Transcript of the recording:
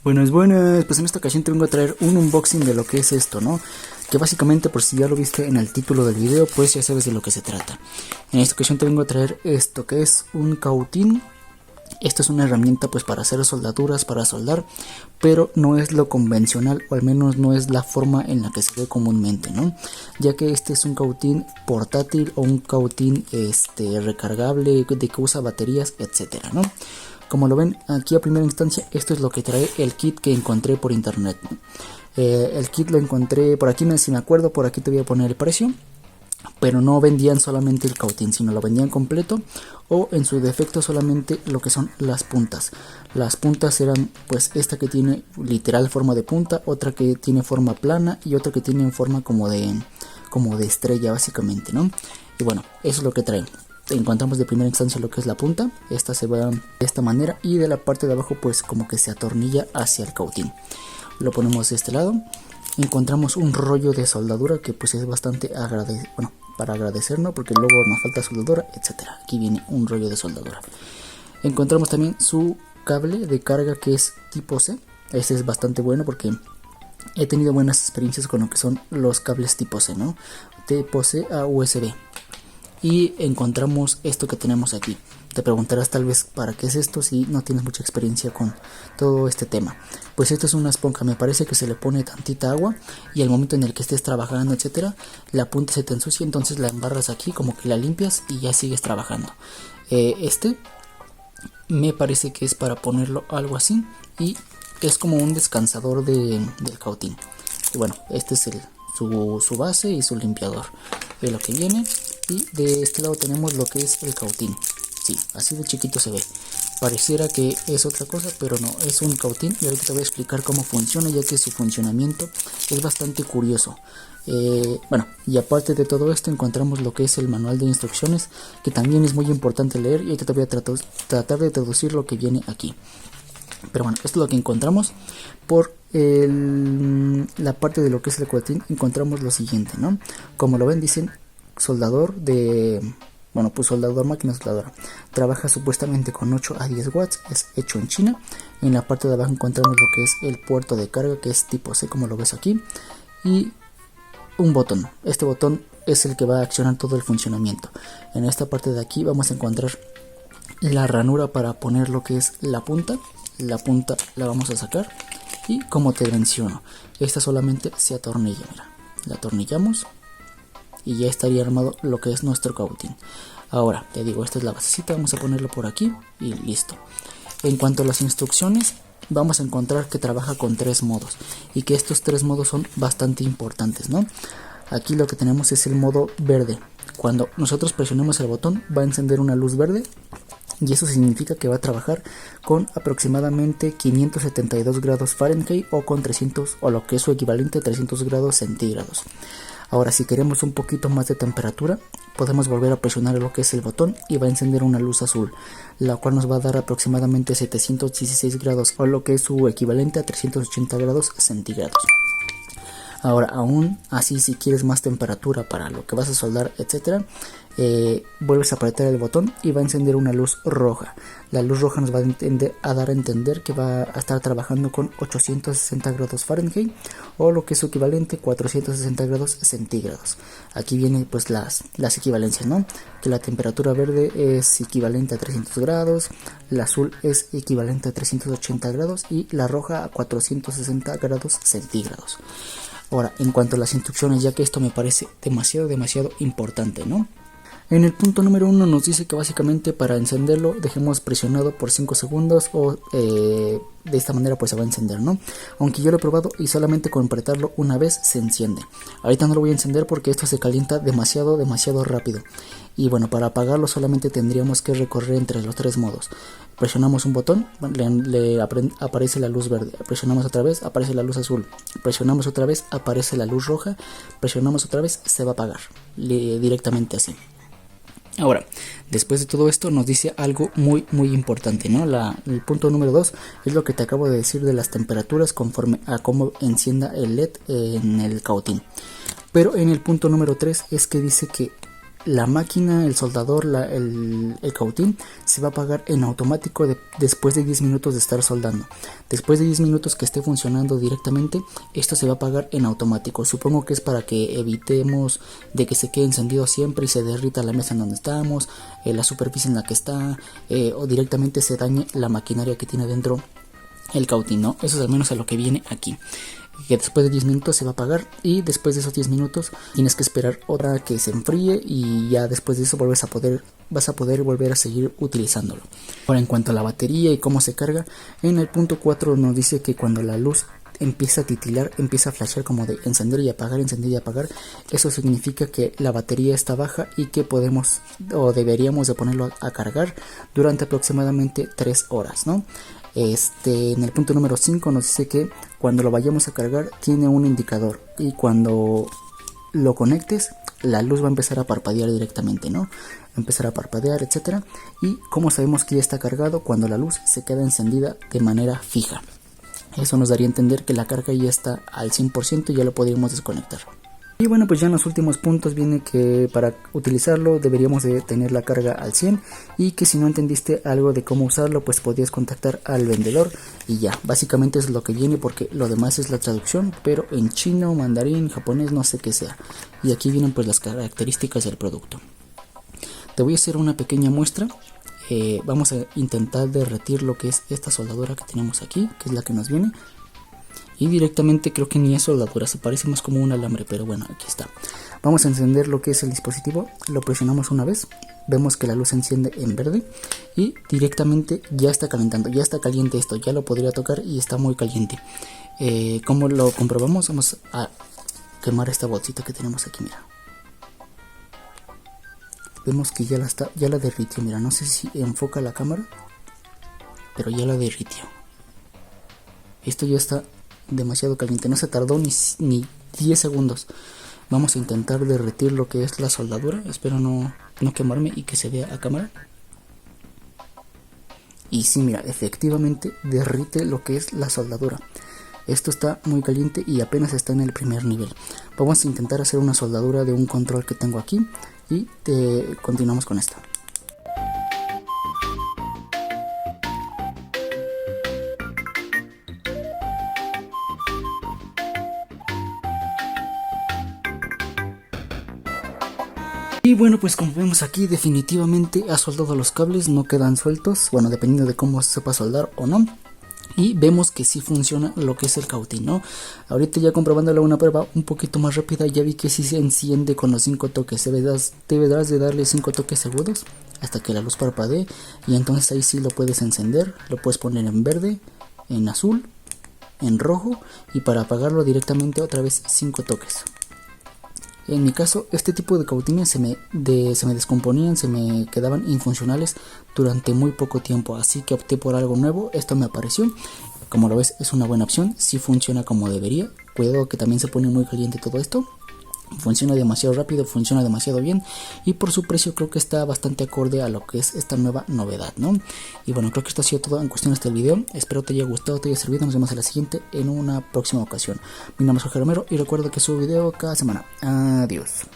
Buenas, buenas, pues en esta ocasión te vengo a traer un unboxing de lo que es esto, ¿no? Que básicamente, por si ya lo viste en el título del video, pues ya sabes de lo que se trata. En esta ocasión te vengo a traer esto, que es un cautín. Esta es una herramienta pues para hacer soldaduras, para soldar, pero no es lo convencional, o al menos no es la forma en la que se ve comúnmente, ¿no? Ya que este es un cautín portátil o un cautín recargable, de que usa baterías, etcétera, ¿no? Como lo ven aquí a primera instancia, esto es lo que trae el kit que encontré por internet, ¿no? El kit lo encontré por aquí, si me acuerdo, por aquí te voy a poner el precio. Pero no vendían solamente el cautín, sino lo vendían completo, o en su defecto solamente lo que son las puntas. Las puntas eran pues esta que tiene literal forma de punta, otra que tiene forma plana y otra que tiene forma como de estrella básicamente, ¿no? Y bueno, eso es lo que traen. Encontramos de primera instancia lo que es la punta, esta se va de esta manera, y de la parte de abajo pues como que se atornilla hacia el cautín. Lo ponemos de este lado. Encontramos un rollo de soldadura que pues es bastante para agradecer, ¿no? Porque luego nos falta soldadura, etcétera. Aquí viene un rollo de soldadura. Encontramos también su cable de carga que es tipo C. Este es bastante bueno porque he tenido buenas experiencias con lo que son los cables tipo C, ¿no? Tipo C a USB. Y encontramos esto que tenemos aquí. Te preguntarás tal vez para qué es esto si no tienes mucha experiencia con todo este tema. Pues esto es una esponja, me parece que se le pone tantita agua y al momento en el que estés trabajando, etcétera, la punta se te ensucia, entonces la embarras aquí, como que la limpias y ya sigues trabajando. Me parece que es para ponerlo algo así, y es como un descansador del cautín. Y bueno, este es su base y su limpiador de lo que viene. Y de este lado tenemos lo que es el cautín. Sí, así de chiquito se ve. Pareciera que es otra cosa, pero no, es un cautín. Y ahorita te voy a explicar cómo funciona, ya que su funcionamiento es bastante curioso. Y aparte de todo esto encontramos lo que es el manual de instrucciones, que también es muy importante leer, y ahorita te voy a tratar de traducir lo que viene aquí. Pero bueno, esto es lo que encontramos. Por la parte de lo que es el cautín encontramos lo siguiente, ¿no? Como lo ven, dicen soldador soldador, máquina soldadora. Trabaja supuestamente con 8 a 10 watts, es hecho en China. En la parte de abajo encontramos lo que es el puerto de carga, que es tipo C, como lo ves aquí, y un botón. Este botón es el que va a accionar todo el funcionamiento. En esta parte de aquí vamos a encontrar la ranura para poner lo que es la punta. La punta la vamos a sacar, y como te menciono, esta solamente se atornilla, mira, la atornillamos y ya estaría armado lo que es nuestro cautín. Ahora te digo, esta es la basecita, vamos a ponerlo por aquí y listo. En cuanto a las instrucciones, vamos a encontrar que trabaja con 3 modos, y que estos 3 modos son bastante importantes, ¿no? Aquí lo que tenemos es el modo verde. Cuando nosotros presionemos el botón va a encender una luz verde, y eso significa que va a trabajar con aproximadamente 572 grados Fahrenheit, o con 300, o lo que es su equivalente a 300 grados centígrados. Ahora, si queremos un poquito más de temperatura, podemos volver a presionar lo que es el botón y va a encender una luz azul, la cual nos va a dar aproximadamente 716 grados, o lo que es su equivalente a 380 grados centígrados. Ahora, aún así, si quieres más temperatura para lo que vas a soldar, etcétera, vuelves a apretar el botón y va a encender una luz roja. La luz roja nos va a dar a entender que va a estar trabajando con 860 grados Fahrenheit, o lo que es su equivalente 460 grados centígrados. Aquí vienen pues las equivalencias, ¿no? Que la temperatura verde es equivalente a 300 grados, la azul es equivalente a 380 grados y la roja a 460 grados centígrados. Ahora, en cuanto a las instrucciones, ya que esto me parece demasiado importante, ¿no? En el punto número 1 nos dice que básicamente para encenderlo dejemos presionado por 5 segundos, o de esta manera pues se va a encender, ¿no? Aunque yo lo he probado y solamente con apretarlo una vez se enciende. Ahorita no lo voy a encender porque esto se calienta demasiado rápido. Y bueno, para apagarlo solamente tendríamos que recorrer entre los 3 modos. Presionamos un botón, aparece la luz verde. Presionamos otra vez, aparece la luz azul. Presionamos otra vez, aparece la luz roja. Presionamos otra vez, se va a apagar directamente así. Ahora, después de todo esto nos dice algo muy importante, ¿no? El punto número 2 es lo que te acabo de decir de las temperaturas conforme a cómo encienda el LED en el cautín. Pero en el punto número 3 es que dice que la máquina, el soldador, el cautín se va a apagar en automático después de 10 minutos de estar soldando. Después de 10 minutos que esté funcionando directamente, esto se va a apagar en automático. Supongo que es para que evitemos de que se quede encendido siempre y se derrita la mesa en donde estamos, la superficie en la que está, o directamente se dañe la maquinaria que tiene dentro el cautín, ¿no? Eso es al menos a lo que viene aquí. Que después de 10 minutos se va a apagar y después de esos 10 minutos tienes que esperar otra que se enfríe y ya después de eso vas a poder volver a seguir utilizándolo. Ahora, en cuanto a la batería y cómo se carga, en el punto 4 nos dice que cuando la luz empieza a titilar, empieza a flashear como de encender y apagar, encender y apagar, eso significa que la batería está baja y que podemos o deberíamos de ponerlo a cargar durante aproximadamente 3 horas, ¿no? En el punto número 5 nos dice que cuando lo vayamos a cargar tiene un indicador y cuando lo conectes la luz va a empezar a parpadear directamente, ¿no? Va a empezar a parpadear, etcétera. Y como sabemos que ya está cargado, cuando la luz se queda encendida de manera fija. Eso nos daría a entender que la carga ya está al 100% y ya lo podríamos desconectar. Y bueno, pues ya en los últimos puntos viene que para utilizarlo deberíamos de tener la carga al 100 y que si no entendiste algo de cómo usarlo, pues podrías contactar al vendedor y ya, básicamente es lo que viene porque lo demás es la traducción, pero en chino, mandarín, japonés, no sé qué sea. Y aquí vienen pues las características del producto. Te voy a hacer una pequeña muestra. Vamos a intentar derretir lo que es esta soldadura que tenemos aquí, que es la que nos viene. Y directamente creo que ni es soldadura, se parece más como un alambre, pero bueno, aquí está. Vamos a encender lo que es el dispositivo, lo presionamos una vez, vemos que la luz se enciende en verde y directamente ya está calentando, ya está caliente esto, ya lo podría tocar y está muy caliente. ¿Cómo lo comprobamos? Vamos a quemar esta bolsita que tenemos aquí, mira. Vemos que ya la derritió, mira, no sé si enfoca la cámara, pero ya la derritió. Esto ya está demasiado caliente, no se tardó ni 10 segundos. Vamos a intentar derretir lo que es la soldadura, espero no quemarme y que se vea a cámara. Y sí, mira, efectivamente derrite lo que es la soldadura. Esto está muy caliente y apenas está en el primer nivel. Vamos a intentar hacer una soldadura de un control que tengo aquí y continuamos con esto. Y bueno, pues como vemos aquí, definitivamente ha soldado los cables, no quedan sueltos, bueno, dependiendo de cómo sepa soldar o no. Y vemos que sí funciona lo que es el cautín, ¿no? Ahorita ya comprobándolo una prueba un poquito más rápida, ya vi que sí se enciende con los 5 toques. Deberás de darle 5 toques seguidos hasta que la luz parpadee. Y entonces ahí sí lo puedes encender, lo puedes poner en verde, en azul, en rojo. Y para apagarlo directamente otra vez 5 toques. En mi caso, este tipo de cautines se me descomponían, se me quedaban infuncionales durante muy poco tiempo, así que opté por algo nuevo. Esto me apareció, como lo ves es una buena opción, sí funciona como debería. Cuidado que también se pone muy caliente todo esto. Funciona demasiado rápido, funciona demasiado bien y por su precio creo que está bastante acorde a lo que es esta nueva novedad, ¿no? Y bueno, creo que esto ha sido todo en cuestiones del video. Espero te haya gustado, te haya servido. Nos vemos en la siguiente en una próxima ocasión. Mi nombre es Jorge Romero y recuerda que subo video cada semana. Adiós.